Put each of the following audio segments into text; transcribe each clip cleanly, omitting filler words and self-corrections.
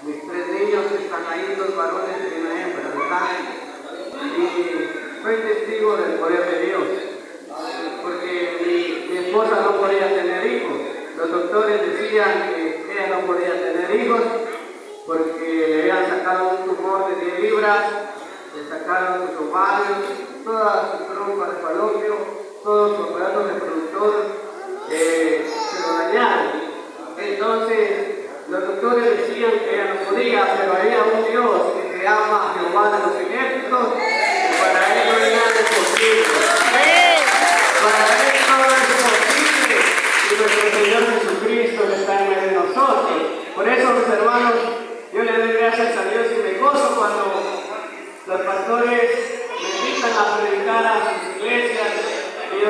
mis 3 niños que están ahí, 2 varones y una hembra, ¿verdad? Y soy testigo del poder de Dios, porque mi esposa no podía tener hijos. Los doctores decían que ella no podía tener hijos porque le habían sacado un tumor de 10 libras, le sacaron sus ovarios, toda su trompa de falopio, todos sus aparatos reproductores se lo dañaron. Entonces, los doctores decían que ella no podía, pero había un Dios que se llama Jehová de los ejércitos, y para él no hay nada imposible. Para él todo es posible, y nuestro Señor Jesucristo está en medio de nosotros. Por eso, mis hermanos, yo le doy gracias a Dios y me gozo cuando los pastores me invitan a predicar a sus iglesias, y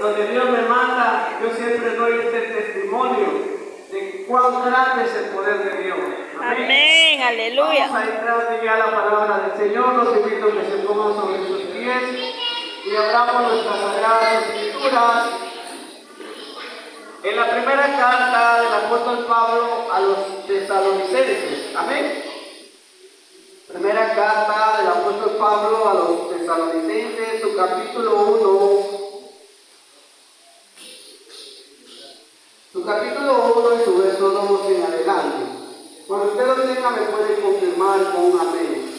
donde Dios me manda, yo siempre doy este testimonio de cuán grande es el poder de Dios. Amén. Amén, aleluya. Vamos a entrar ya a la palabra del Señor. Los invito a que se pongan sobre sus pies y abramos nuestras sagradas escrituras. En la primera carta del apóstol Pablo a los tesalonicenses. Amén. Primera carta del apóstol Pablo a los tesalonicenses, su capítulo 1. Su capítulo 1 y su verso 2 en adelante. Cuando usted lo tenga me puede confirmar con un amén.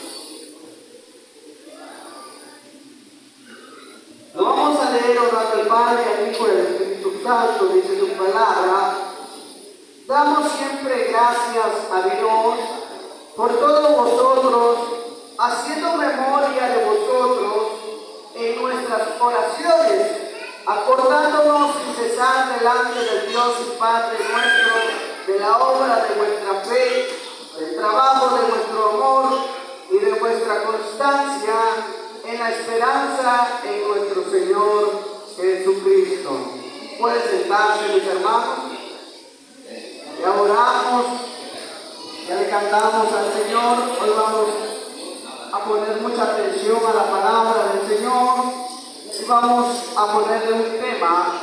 Lo vamos a leer orando al Padre, al Hijo y al Espíritu Santo, dice su palabra. Damos siempre gracias a Dios por todos vosotros, haciendo memoria de vosotros en nuestras oraciones, acordándonos sin cesar delante del Dios y Padre nuestro, de la obra de vuestra fe, del trabajo de vuestro amor y de vuestra constancia en la esperanza en nuestro Señor Jesucristo. Pueden sentarse, mis hermanos. Ya oramos, ya le cantamos al Señor. Hoy vamos a poner mucha atención a la palabra del Señor y vamos a ponerle un tema,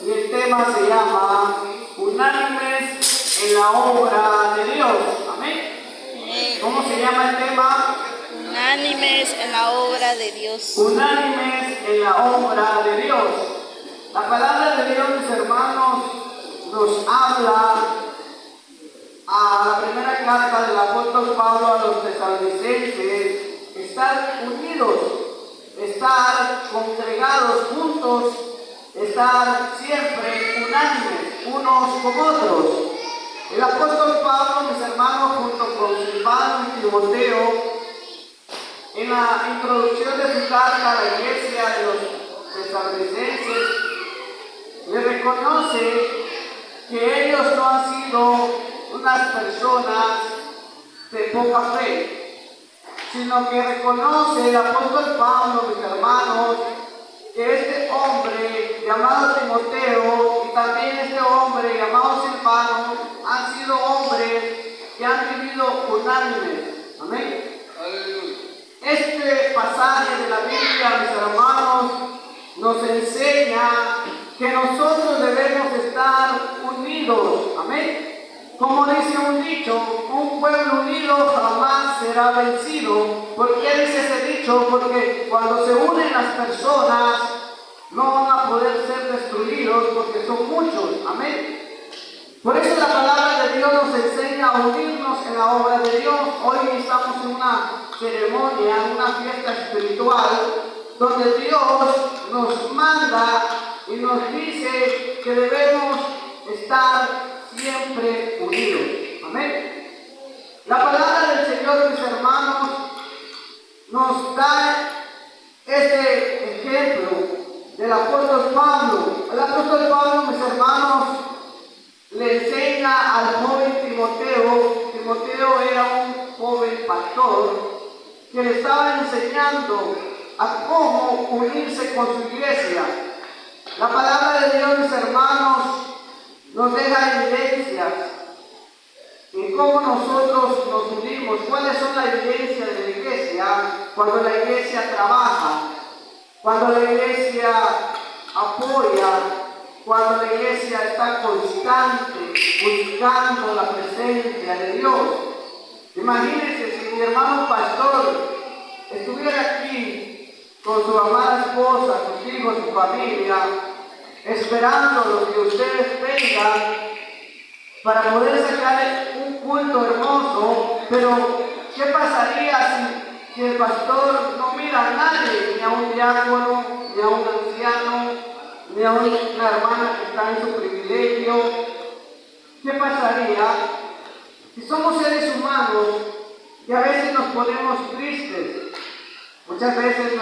y el tema se llama Unánimes en la obra de Dios. Amén. ¿Cómo se llama el tema? Unánimes en la obra de Dios. Unánimes en la obra de Dios. La palabra de Dios, mis hermanos, nos habla a la primera carta del apóstol Pablo a los tesalonicenses, estar unidos, estar congregados juntos, estar siempre unánimes unos con otros. El apóstol Pablo, mis hermanos, junto con Silvano y Timoteo, en la introducción de su carta a la iglesia de los tesalonicenses, le reconoce que ellos no han sido unas personas de poca fe, sino que reconoce el apóstol Pablo, mis hermanos, que este hombre llamado Timoteo y también este hombre llamado Silvano han sido hombres que han vivido unánimes. Amén. Este pasaje de la Biblia, mis hermanos, nos enseña que nosotros debemos estar unidos. Amén. Como dice un dicho, un pueblo unido jamás será vencido. ¿Por qué dice ese dicho? Porque cuando se unen las personas no van a poder ser destruidos porque son muchos. Amén. Por eso la palabra de Dios nos enseña a unirnos en la obra de Dios. Hoy estamos en una ceremonia, en una fiesta espiritual, donde Dios nos manda y nos dice que debemos estar siempre unidos. Amén. La palabra del Señor, mis hermanos, nos da este ejemplo del apóstol Pablo. El apóstol Pablo, mis hermanos, le enseña al joven Timoteo. Timoteo era un joven pastor que le estaba enseñando a cómo unirse con su iglesia. La palabra de Dios, mis hermanos, nos deja evidencias en cómo nosotros nos unimos. ¿Cuáles son las evidencias de la iglesia? Cuando la iglesia trabaja, cuando la iglesia apoya, cuando la iglesia está constante buscando la presencia de Dios. Imagínense si mi hermano pastor estuviera aquí con su amada esposa, sus hijos, su familia, esperando lo que ustedes vengan para poder sacar un culto hermoso, pero ¿qué pasaría si el pastor no mira a nadie, ni a un diácono, ni a un anciano, ni a una hermana que está en su privilegio? ¿Qué pasaría si somos seres humanos y a veces nos ponemos tristes? Muchas veces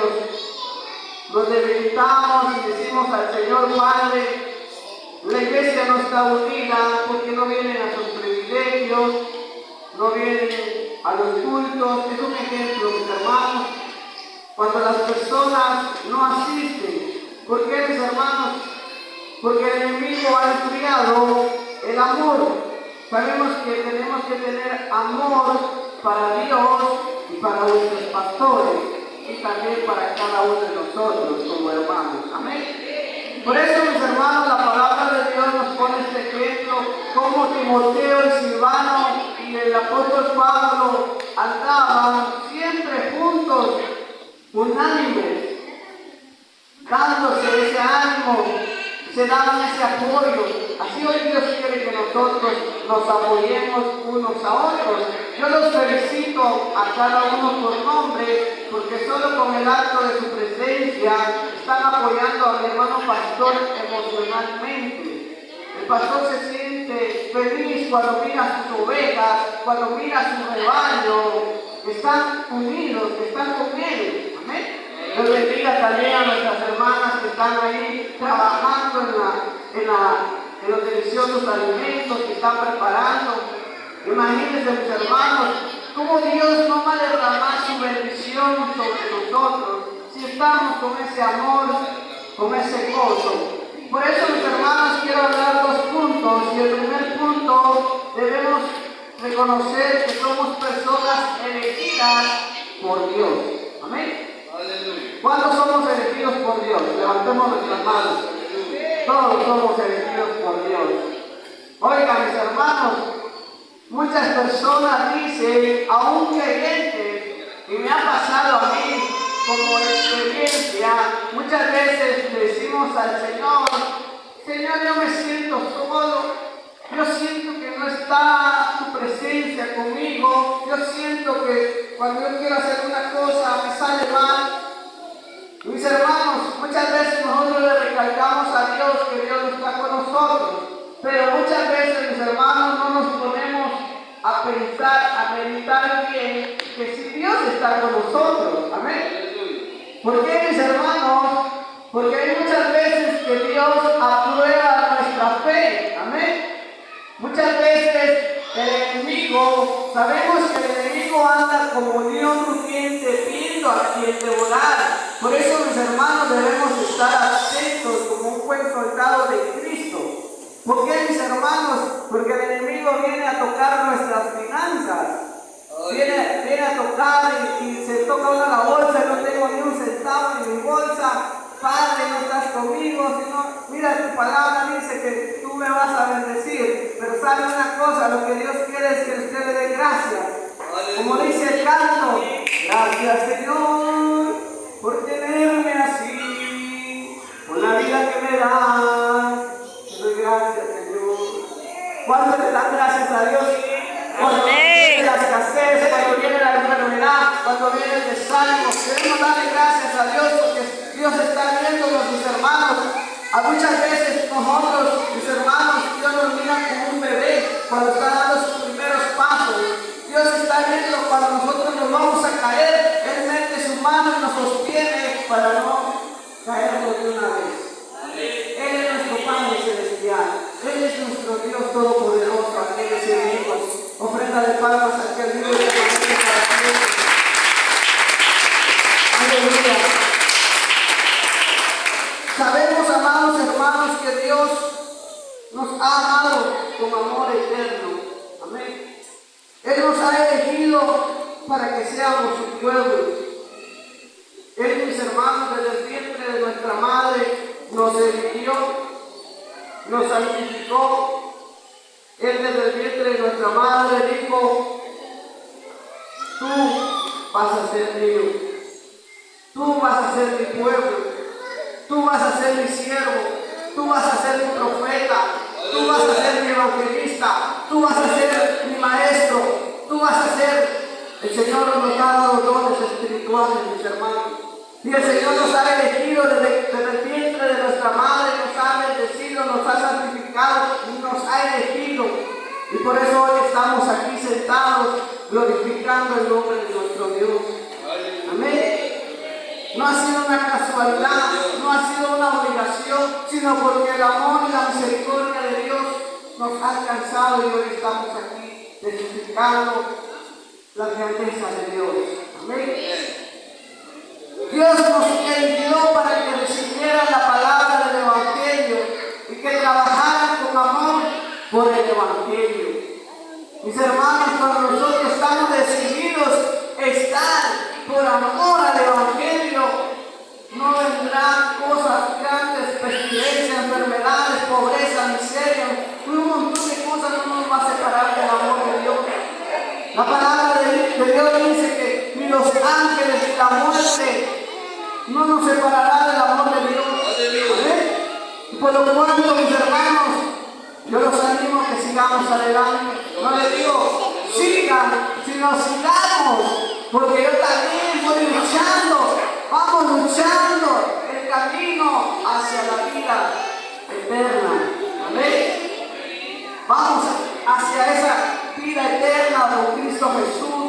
nos debilitamos y decimos al Señor: Padre, la iglesia no está unida porque no vienen a sus privilegios, no vienen a los cultos. Es un ejemplo, mis hermanos, cuando las personas no asisten. ¿Por qué, mis hermanos? Porque el enemigo ha enfriado el amor. Sabemos que tenemos que tener amor para Dios y para nuestros pastores, y también para cada uno de nosotros como hermanos. Amén. Por eso, mis hermanos, la palabra de Dios nos pone este ejemplo, como Timoteo y Silvano y el apóstol Pablo andaban siempre juntos, unánimes, dándose ese ánimo, se daban ese apoyo. Así hoy Dios quiere que nosotros nos apoyemos unos a otros. Yo los felicito a cada uno por nombre, porque solo con el acto de su presencia están apoyando a mi hermano pastor emocionalmente. El pastor se siente feliz cuando mira sus ovejas, cuando mira su rebaño, que están unidos, que están con él. Amén. Dios bendiga también a nuestras hermanas que están ahí trabajando en los deliciosos alimentos que están preparando. Imagínense, mis hermanos, cómo Dios no va a derramar su bendición sobre nosotros si estamos con ese amor, con ese gozo. Por eso, mis hermanos, quiero hablar dos puntos. Y el primer punto, debemos reconocer que somos personas elegidas por Dios. Amén. ¿Cuántos somos elegidos por Dios? Levantemos nuestras manos. Todos somos elegidos por Dios. Oigan, mis hermanos, muchas personas dicen, aún creyentes, y me ha pasado a mí como experiencia, muchas veces decimos al Señor: Señor, yo me siento solo, yo siento que no está tu presencia conmigo, yo siento que cuando yo quiero hacer una cosa me sale mal. Mis hermanos, muchas veces nosotros le recalcamos a Dios que Dios está con nosotros, pero muchas veces, mis hermanos, no nos ponemos a pensar, a meditar bien, que si Dios está con nosotros. Amén. ¿Por qué, mis hermanos? Porque hay muchas veces que Dios aprueba nuestra fe. Amén. Muchas veces el enemigo, sabemos que el enemigo anda como león rugiente viendo a quien devorar. Por eso, mis hermanos, debemos estar atentos como un buen soldado de Cristo. ¿Por qué, mis hermanos? Porque el enemigo viene a tocar nuestras finanzas. Viene a tocar y se toca uno la bolsa, no tengo ni un centavo en mi bolsa. Padre, no estás conmigo, sino, mira, tu palabra dice que tú me vas a bendecir. Pero sabe una cosa, lo que Dios quiere es que usted le dé gracias. Como dice el canto: gracias, Señor, por tenerme así, por la vida que me das. Te doy gracias, Señor. ¿Cuánto le dan gracias a Dios? Cuando viene la escasez, cuando viene la enfermedad, cuando viene el desánimo, debemos darle gracias a Dios porque Dios está viéndonos, mis hermanos. A muchas veces nosotros, mis hermanos, Dios nos mira como un bebé cuando está dando sus primeros pasos. Dios está viendo cuando nosotros nos vamos a caer. Él mete su mano y nos sostiene para no caernos de una vez. Él es nuestro Padre Celestial. Él es nuestro Dios Todopoderoso. Aquellos enemigos, ofrenda de palmas al que vive de la para siempre. Aleluya. Sabemos, amados hermanos, que Dios nos ha amado con amor eterno. Amén. Él nos ha elegido para que seamos su pueblo. Él, mis hermanos, desde el vientre de nuestra madre nos eligió, nos santificó. Él desde el vientre de nuestra madre dijo: tú vas a ser mío, tú vas a ser mi pueblo, tú vas a ser mi siervo, tú vas a ser mi profeta, tú vas a ser mi evangelista, tú vas a ser mi maestro, tú vas a ser... El Señor nos ha dado dones espirituales, mis hermanos. Y el Señor nos ha elegido desde el vientre de nuestra madre, nos ha bendecido, nos ha santificado y nos ha elegido. Y por eso hoy estamos aquí sentados glorificando el nombre de nuestro Dios. Amén. No ha sido una casualidad, no ha sido una obligación, sino porque el amor y la misericordia de Dios nos ha alcanzado y hoy estamos aquí testificando la grandeza de Dios. Amén. Dios nos eligió para que recibieran la palabra del Evangelio y que trabajaran con amor por el Evangelio. Mis hermanos, cuando nosotros estamos decididos a estar por amor al Evangelio, no vendrán cosas grandes, pestilencias, enfermedades, pobreza, miseria, un montón de cosas no nos va a separar del amor de Dios. La palabra de Dios dice que ni los ángeles ni la muerte no nos separará del amor de Dios. ¿Amén? Y por lo cual, mis hermanos, yo los animo a que sigamos adelante. No les digo, sigan, sino sigamos, porque yo también voy luchando, vamos luchando el camino hacia la vida eterna. Amén. Vamos hacia esa vida eterna con Cristo Jesús,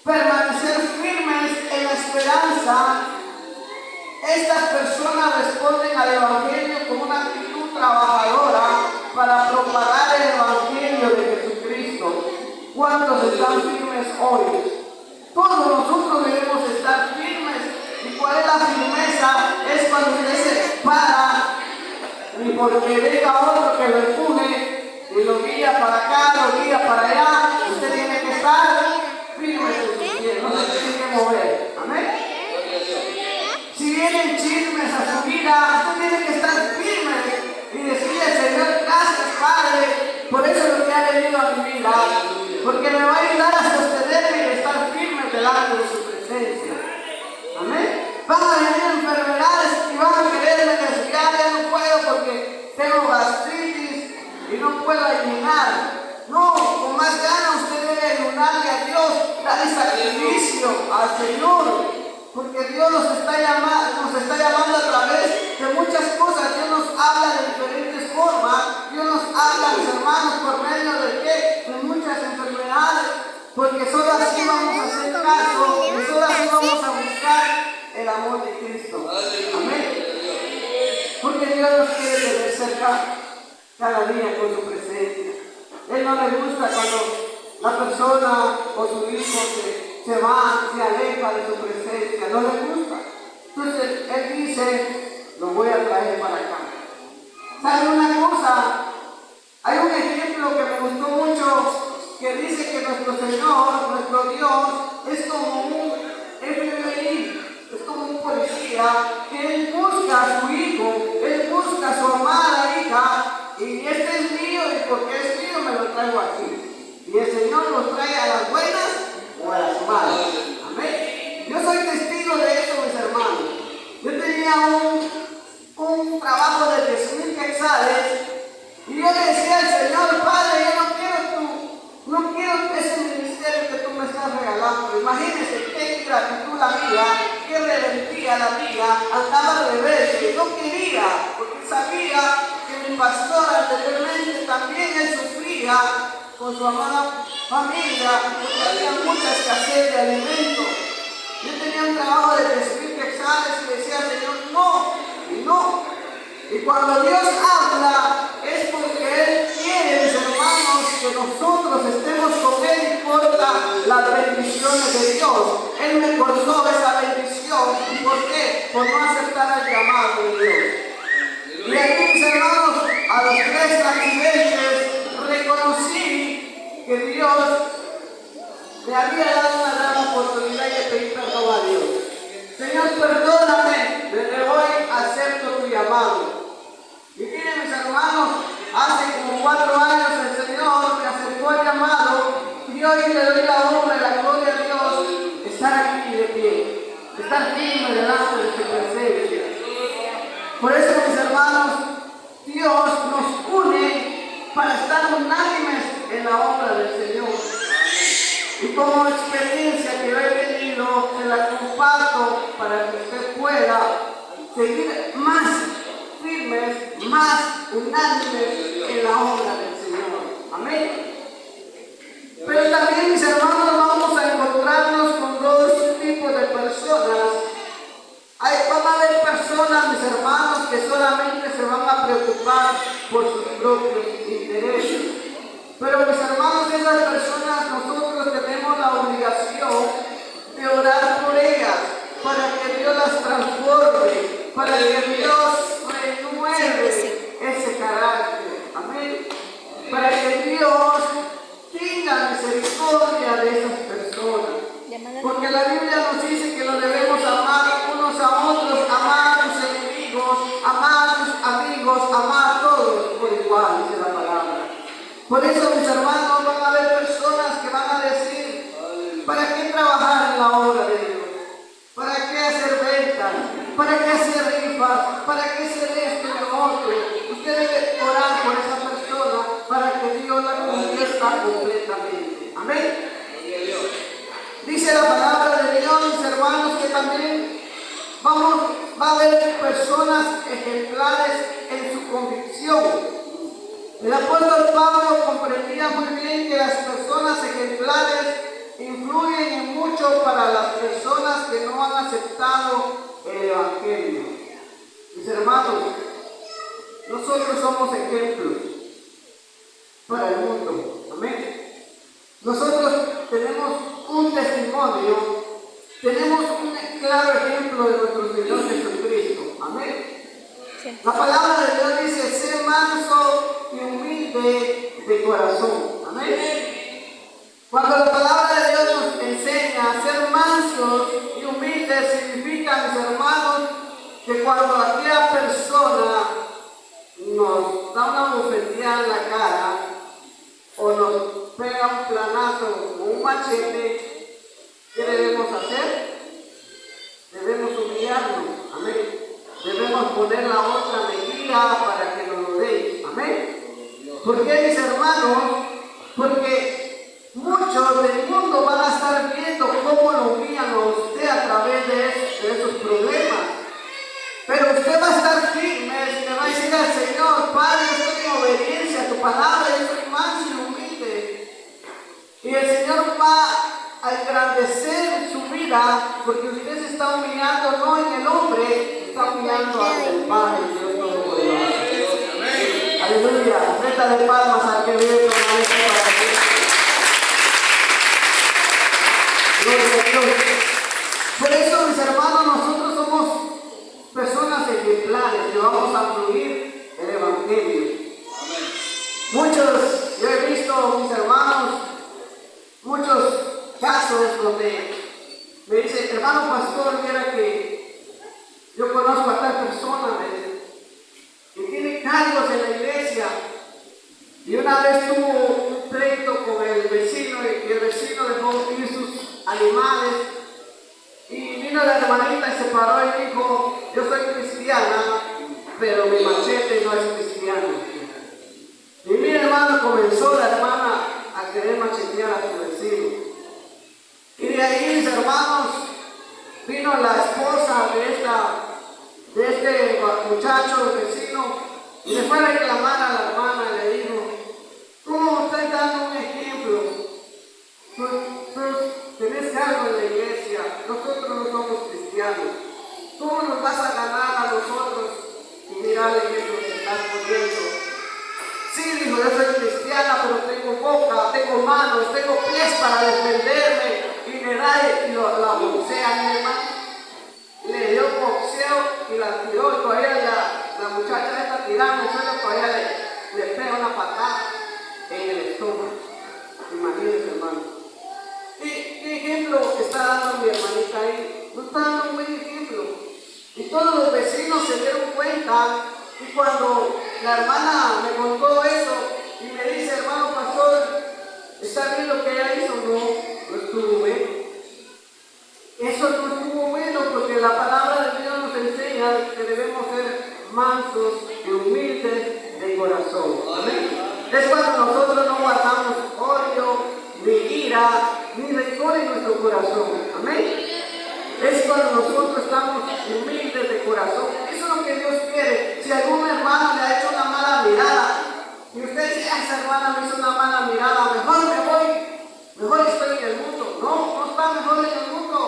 permanecer firmes en la esperanza. Estas personas responden al Evangelio con una actitud trabajadora para propagar el Evangelio de Jesucristo. ¿Cuántos están firmes hoy? Todos nosotros debemos estar firmes. ¿Y cuál es la firmeza? Es cuando usted se para, ni porque venga otro que lo empuje y lo guía para acá, lo guía para allá. Usted tiene que estar firme en sus pies, no se tiene que mover. Amén. Si vienen chismes a su vida, usted tiene que estar firme y decirle al Señor, gracias Padre, por eso es lo que ha venido a mi vida, porque me va a ayudar a sostenerme y estar firme delante de su presencia. Amén. Van a venir enfermedades y van a quererme desviar, ya no puedo porque tengo gastritis y no puedo ayunar. No, con más ganas usted debe ayunarle a Dios, darle sacrificio al Señor. Porque Dios nos está llamando a través de muchas cosas. Dios nos habla de diferentes formas. Dios nos habla, mis hermanos, por medio de qué? De muchas enfermedades. Porque solo así vamos a hacer caso. Y solo así vamos a buscar el amor de Cristo. Amén. Porque Dios nos quiere tener cerca cada día con su presencia. Él no le gusta cuando la persona o su hijo se va, se aleja de su presencia, no le gusta. Entonces Él dice, lo voy a traer para acá. ¿Sabe una cosa? Hay un ejemplo que me gustó mucho, que dice que nuestro Señor, nuestro Dios, es como un FBI, es como un policía, que Él busca a su hijo, Él busca a su amada hija, y este es mío, y porque es mío me lo traigo aquí. Y el Señor nos trae a las buenas o a las malas. Amén. Yo soy testigo de eso, mis hermanos. Yo tenía un trabajo de 10,000 quetzales y yo le decía al Señor, Padre, yo no quiero ese ministerio que tú me estás regalando. Imagínense qué ingratitud la mía, qué rebeldía la mía, andaba al revés, que no quería, porque sabía que mi pastor anteriormente también él sufría con su amada familia, porque había mucha escasez de alimentos. Yo tenía un trabajo de 10,000 quetzales y decía, Señor, no, y no. Y cuando Dios habla, es porque Él quiere, mis hermanos, que nosotros estemos con Él, y importa las bendiciones de Dios. Él me cortó esa bendición. ¿Y por qué? Por no aceptar el llamado de Dios. Y aquí, mis hermanos, a los 3 accidentes, reconocí que Dios me había dado una gran oportunidad y le pedí perdón a Dios. Señor, perdóname, desde hoy acepto tu llamado. Y miren, mis hermanos, hace como 4 años el Señor me aceptó el llamado y hoy le doy la honra y la gloria a Dios estar aquí de pie, estar firme delante de su presencia. Por eso, mis hermanos, Dios nos une para estar unánimes en la obra del Señor. Y como experiencia que yo he tenido, se la comparto para que usted pueda seguir más firmes, más unánimes en la obra del Señor. Amén. Pero también, mis hermanos, vamos a encontrarnos con dos tipos de personas. Van a haber personas, mis hermanos, que solamente se van a preocupar por sus propios intereses. Pero, mis hermanos, esas personas, nosotros tenemos la obligación de orar por ellas, para que Dios las transforme, para que Dios renueve ese carácter. Amén. Para que Dios tenga misericordia de esas personas. Porque la Biblia nos dice que lo debemos amar unos a otros, amar a sus enemigos, amar a sus amigos, amar a todos por igual, dice la palabra. Por eso, mis hermanos, van a haber personas que van a decir: ¿para qué trabajar en la obra de Dios? ¿Para qué hacer ventas? ¿Para qué hacer rifas? ¿Para qué hacer esto y lo otro? Usted debe orar por esa persona para que Dios la convierta completamente. Amén. Dice la palabra de Dios, mis hermanos, que también va a haber personas ejemplares en su convicción. El apóstol Pablo comprendía muy bien que las personas ejemplares influyen en mucho para las personas que no han aceptado el Evangelio. Mis hermanos, nosotros somos ejemplos para el mundo. Amén. Nosotros tenemos un testimonio, tenemos un claro ejemplo de nuestro Señor Jesucristo. Amén. Sí. La palabra de Dios dice: sé manso y humilde de corazón. Amén. Cuando la palabra de Dios nos enseña a ser mansos y humildes, significa, mis hermanos, que cuando aquella persona nos da una bofetada en la cara o nos pega un planazo o un machete, ¿qué debemos hacer? Debemos humillarnos. Amén. Debemos poner la otra mejilla para que nos lo dé. Amén. ¿Por qué, mis hermanos? Porque muchos del mundo van a estar viendo cómo lo humillan a usted a través de esos problemas. Pero usted va a estar firme, le va a decir al Señor: Padre, yo estoy en obediencia a tu palabra, yo soy manso y humilde. Y el Señor va a engrandecer su vida, porque usted se está humillando no en el hombre, está humillando ante el Padre, Dios Todopoderoso. Aleluya. Métale palmas al que vive con la para ti. Gloria a Dios. Por eso, mis hermanos, nosotros somos personas ejemplares que vamos a fluir el Evangelio. Amén. Muchos, yo he visto, mis hermanos, muchos casos donde me dice: hermano pastor, mira que yo conozco a tal persona que tiene cargos en la iglesia, y una vez tuvo un pleito con el vecino y el vecino dejó ir sus animales. Y vino la hermanita y se paró y dijo: yo soy cristiana, pero mi machete no es cristiano. Y mi hermano, comenzó la hermana a querer machetear a su vecino. Y de ahí, mis hermanos, vino la esposa de este muchacho, el vecino, y le fue a reclamar a la hermana y le dijo: ¿cómo estás dando un ejemplo? Tenés algo en la iglesia, nosotros no somos cristianos. ¿Cómo nos vas a ganar a nosotros? Y mira el ejemplo que estás poniendo. Sí, dijo: yo soy cristiana, pero tengo boca, tengo manos, tengo pies para defenderme. Y le da y la boxea a mi hermano. Le dio boxeo y la tiró, y todavía la muchacha está tirando, y todavía le pega una patada en el estómago. Imagínense, hermano. ¿Qué ejemplo está dando mi hermanita ahí? No está dando un buen ejemplo. Y todos los vecinos se dieron cuenta, y cuando la hermana me contó eso y me dice: hermano pastor, ¿está bien lo que ella hizo? No, no estuvo bien. ira ni rencor en nuestro corazón. Amén. Es cuando nosotros estamos humildes de corazón. Eso es lo que Dios quiere. Si algún hermano le ha hecho una mala mirada y usted dice, esa hermana me hizo una mala mirada, mejor me voy, mejor estoy en el mundo. No, no está mejor en el mundo.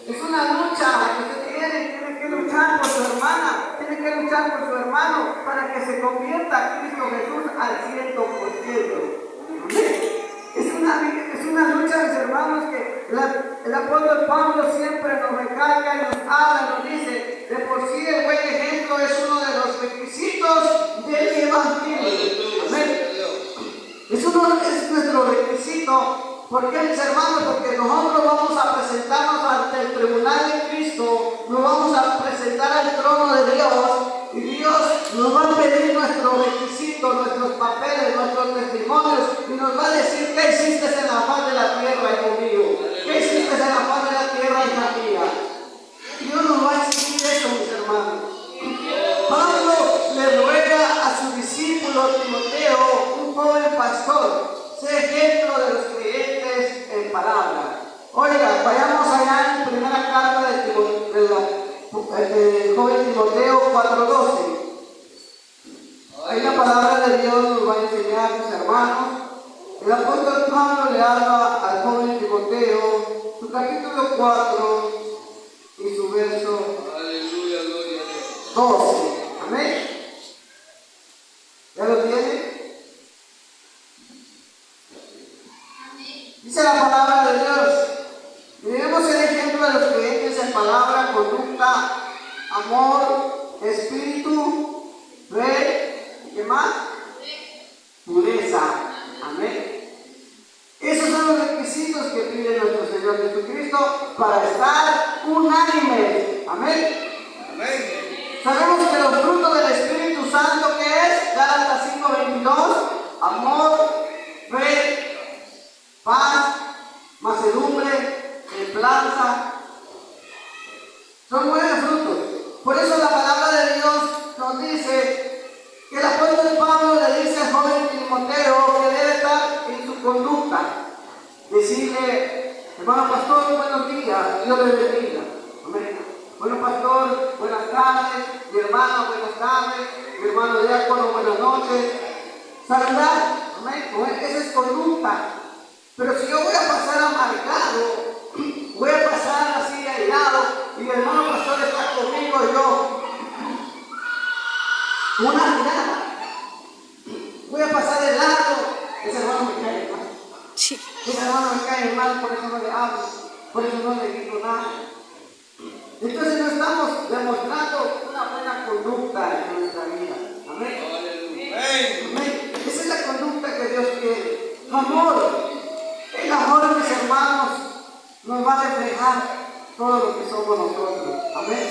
Es una lucha que usted tiene que luchar por su hermana, tiene que luchar por su hermano para que se convierta Cristo Jesús al 100%. Amén. Es una lucha, mis hermanos, que el apóstol Pablo siempre nos recalca y nos habla, nos dice, de por sí el buen ejemplo es uno de los requisitos del Evangelio. Amén. Es nuestro requisito. ¿Por qué, mis hermanos? Porque nosotros vamos a presentarnos ante el tribunal de Cristo, nos vamos a presentar al trono de Dios, y Dios nos va a pedir nuestros requisitos, nuestros papeles, nuestros testimonios, y nos va a decir qué hiciste en la faz de la tierra, hijo mío, qué hiciste en la faz de la tierra, hija mía. Dios nos va a exigir eso, mis hermanos. Pablo le ruega a su discípulo Timoteo, un joven pastor, sé ejemplo de los creyentes en palabra. Oiga, vayamos allá en primera carta del joven Timoteo 4:12. Ahí la palabra de Dios nos va a enseñar, mis hermanos. El apóstol Pablo le habla al joven Timoteo, su capítulo 4 y su verso 12. Amén. ¿Ya lo tiene? Dice la palabra de Dios. Miremos el ejemplo de los creyentes en palabra, conducta, amor, espíritu, fe, ¿y qué más? Pureza. Amén. Esos son los requisitos que pide nuestro Señor Jesucristo para estar unánimes. Amén. Amén. Sabemos que los frutos del Espíritu Santo, ¿qué es? Gálatas 5:22, amor, fe, paz, mansedumbre, templanza. Son 9 frutos. Por eso la palabra de Dios nos dice que el apóstol Pablo le dice al joven Timoteo que debe estar en su conducta. Decirle, hermano pastor, buenos días, Dios le bendiga. Amén. Bueno, pastor, buenas tardes. Mi hermano, buenas tardes. Mi hermano diácono, buenas noches. Saludar. Amén. Esa es conducta. Pero si yo voy a pasar amargado, voy a pasar así airado, y mi hermano pastor está conmigo, yo, una mirada, voy a pasar de lado, ese hermano me cae mal. Ese hermano me cae mal, por eso no le hablo, por eso no le digo nada. Entonces no estamos demostrando una buena conducta en nuestra vida. Amén. Amén. Esa es la conducta que Dios quiere. Amor. El amor, mis hermanos, nos va a reflejar todo lo que somos nosotros. Amén.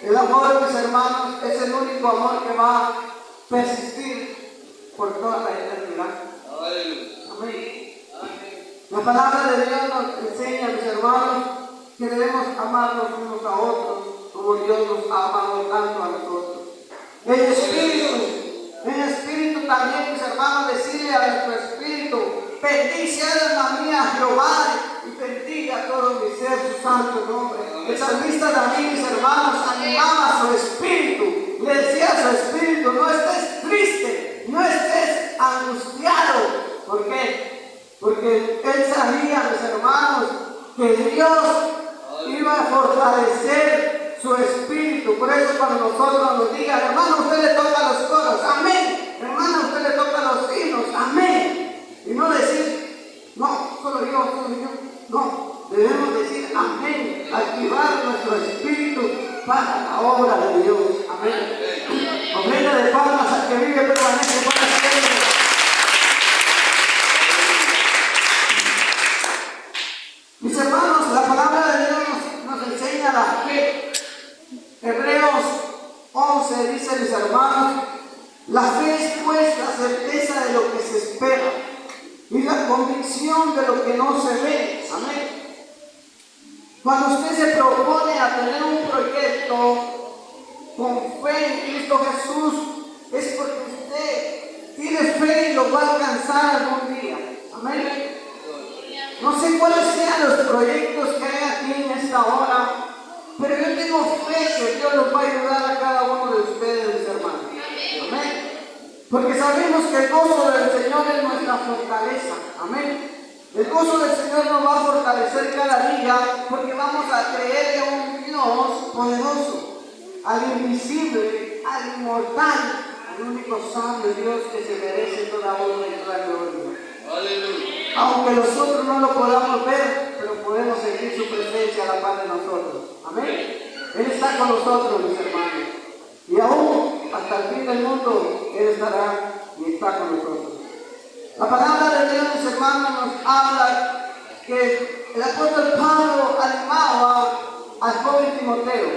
El amor, mis hermanos, es el único amor que va a persistir por toda la eternidad. Amén. La palabra de Dios nos enseña, mis hermanos, que debemos amarnos unos a otros como Dios nos ha amado tanto a nosotros. El espíritu también, mis hermanos, decirle a nuestro espíritu: bendice alma mía Jehová y bendiga todo mi ser su santo nombre. El salmista David, mis hermanos, animaba a su espíritu, le decía a su espíritu: no estés triste, no estés angustiado. ¿Por qué? Porque él sabía, mis hermanos, que Dios iba a fortalecer su espíritu. Por eso cuando nosotros nos digan: hermano, usted le toca los coros, amén. Hermano, usted le toca los himnos, amén. Y no decir: no, solo yo. No, debemos decir amén, activar nuestro espíritu para la obra de Dios. Amén. Ofrenda de palmas al que vive permanente para siempre. Mis hermanos, la palabra de Dios nos enseña la fe. Hebreos 11 dice, mis hermanos, la fe es pues la certeza de lo que se espera y la convicción de lo que no se ve. Amén. Cuando usted se propone a tener un proyecto con fe en Cristo Jesús, es porque usted tiene fe y lo va a alcanzar algún día. Amén. No sé cuáles sean los proyectos que hay aquí en esta hora, pero yo tengo fe que Dios los va a ayudar a cada uno de ustedes, mis hermanos. Amén. Porque sabemos que el gozo del Señor es nuestra fortaleza. Amén. El gozo del Señor nos va a fortalecer cada día porque vamos a creer en un Dios poderoso, al invisible, al inmortal, al único sabio Dios que se merece toda honra y toda gloria. Aleluya. Aunque nosotros no lo podamos ver, pero podemos sentir su presencia a la par de nosotros. Amén. Él está con nosotros, mis hermanos. Y aún hasta el fin del mundo, Él estará y está con nosotros. La palabra de Dios, mis hermanos, nos habla que el apóstol Pablo animaba al joven Timoteo.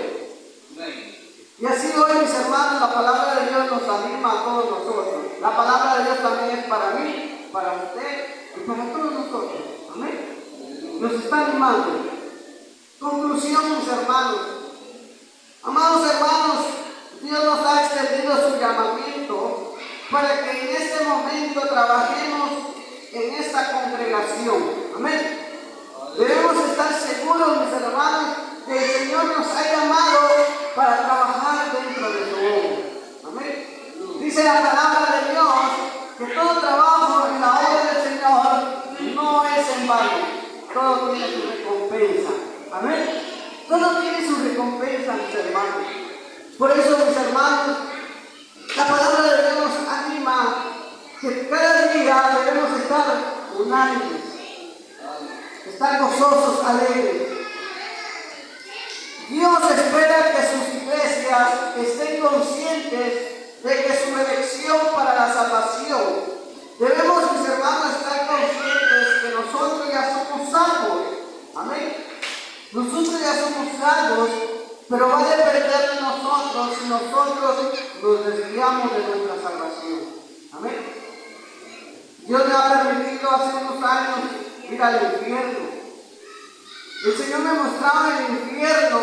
Y así hoy, mis hermanos, la palabra de Dios nos anima a todos nosotros. La palabra de Dios también es para mí, para usted y para todos nosotros. Amén. Nos está animando. Conclusión, mis hermanos. Amados hermanos, Dios nos ha extendido su llamamiento para que en este momento trabajemos en esta congregación. Amén. Debemos estar seguros, mis hermanos, que el Señor nos ha llamado para trabajar dentro de su obra. Amén. Dice la palabra de Dios que todo trabajo en la obra del Señor no es en vano. Todo tiene su recompensa. Amén. Todo tiene su recompensa, mis hermanos. Por eso, mis hermanos, la palabra de Dios nos anima que cada día debemos estar unánimes, estar gozosos, alegres. Dios espera que sus iglesias estén conscientes de que su elección para la salvación. Debemos, mis hermanos, estar conscientes que nosotros ya somos salvos. Amén. Nosotros ya somos salvos, pero va a depender de nosotros si nosotros nos desviamos de nuestra salvación. Amén. Dios me ha permitido hace unos años ir al infierno. El Señor me mostraba el infierno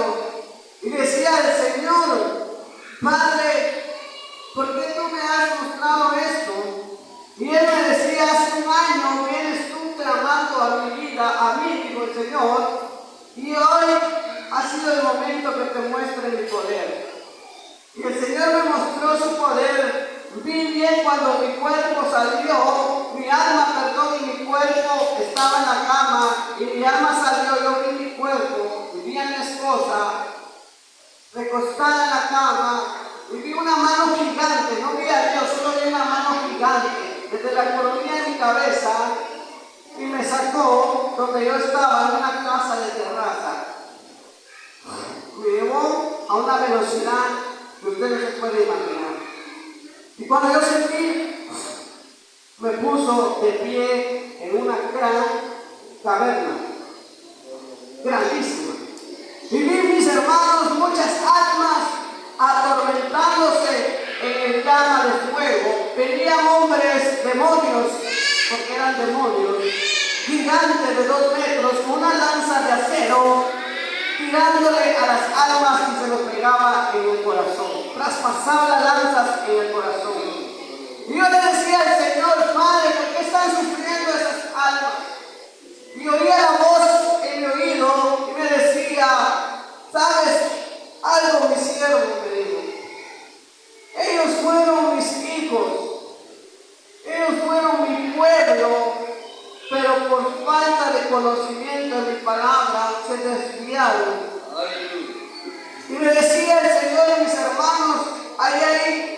y decía al Señor: Padre, ¿por qué tú me has mostrado esto? Y Él me decía: hace un año vienes tú clamando a mi vida, a mí, dijo el Señor, y hoy ha sido el momento que te muestre mi poder. Y el Señor me mostró su poder. Vi bien cuando mi cuerpo salió, mi alma, perdón, y mi cuerpo estaba en la cama, y mi alma salió, yo vi mi cuerpo, y vi a mi esposa recostada en la cama, y vi una mano gigante, no vi a Dios, solo vi una mano gigante, desde la coronilla de mi cabeza, y me sacó donde yo estaba, en una casa de terraza. Me llevó a una velocidad que usted no se puede imaginar. Y cuando yo sentí, me puso de pie en una gran caverna, grandísima. Y vi, mis hermanos, muchas almas atormentándose en el llama de fuego. Venían hombres, demonios, porque eran demonios, gigantes de 2 metros, con una lanza de acero, tirándole a las almas y se lo pegaba en el corazón. Traspasaba las lanzas en el corazón. Y yo le decía al Señor: Padre, ¿por qué están sufriendo esas almas? Y oía la voz en mi oído y me decía: ¿sabes algo, mi siervo? Me dijo: ellos fueron mis hijos, ellos fueron mi pueblo, pero por falta de conocimiento de mi palabra se desviaron. Y me decía el Señor: mis hermanos, ahí hay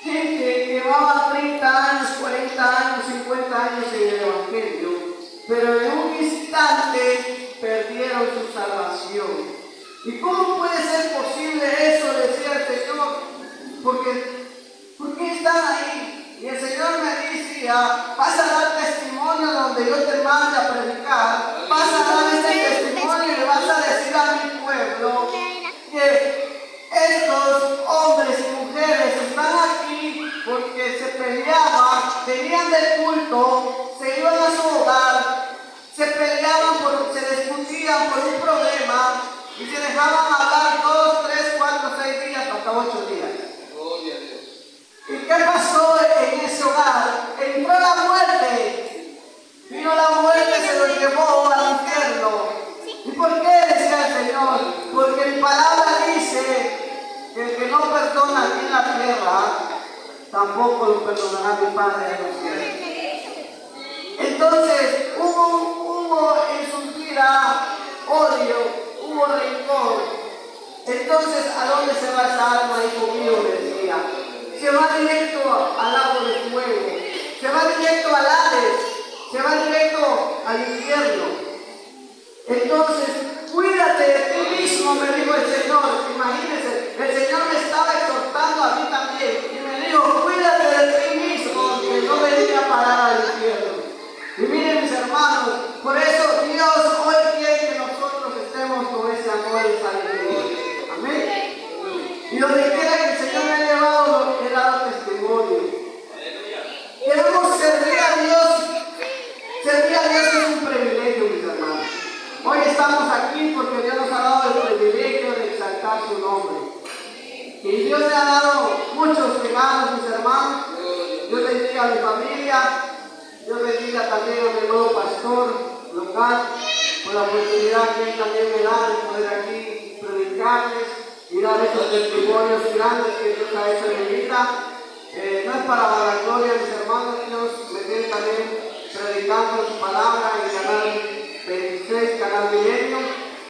gente que llevaba 30 años, 40 años, 50 años en el Evangelio, pero en un instante perdieron su salvación. ¿Y cómo puede ser posible eso? Decía el Señor. ¿Por qué están ahí? Y el Señor me decía: vas a dar testimonio donde yo te mande a predicar, vas a dar ese testimonio y le vas a decir a mi pueblo que estos hombres y mujeres están aquí porque se peleaban, venían del culto, se iban a su hogar, se peleaban, se discutían por un problema y se dejaban hablar 2, 3, 4, 6 días, hasta 8 días. ¿Y qué pasó en ese hogar? Entró la muerte. Vino la muerte, perdona en la tierra, tampoco lo perdonará mi Padre en los cielos. Entonces hubo en su vida odio, hubo rencor. Entonces, ¿a dónde se va esa alma, hijo mío? Me decía. Se va directo al lago de fuego, se va directo al Hades, se va directo al infierno. Entonces, cuídate de ti mismo, me dijo el Señor. Imagínense, el Señor me estaba exhortando a mí también y me dijo, cuídate de ti mismo, que no venga a parar al infierno. Y miren, mis hermanos, por eso Dios hoy quiere que nosotros estemos con ese amor y esa alegría. Amén. Y donde quiera que el Señor me ha llevado, he dado testimonio. Queremos servir a Dios. Servir a Dios es un privilegio, mis hermanos. Hoy estamos aquí porque Dios nos ha dado el privilegio de exaltar su nombre. Y Dios me ha dado muchos regalos, mis hermanos. Dios bendiga a mi familia. Dios bendiga también a mi nuevo pastor local por la oportunidad que él también me da de poder aquí predicarles y dar esos testimonios grandes que Dios ha hecho en mi vida. No es para la gloria, mis hermanos. Dios me tiene también predicando su palabra en el canal 26, canal 10.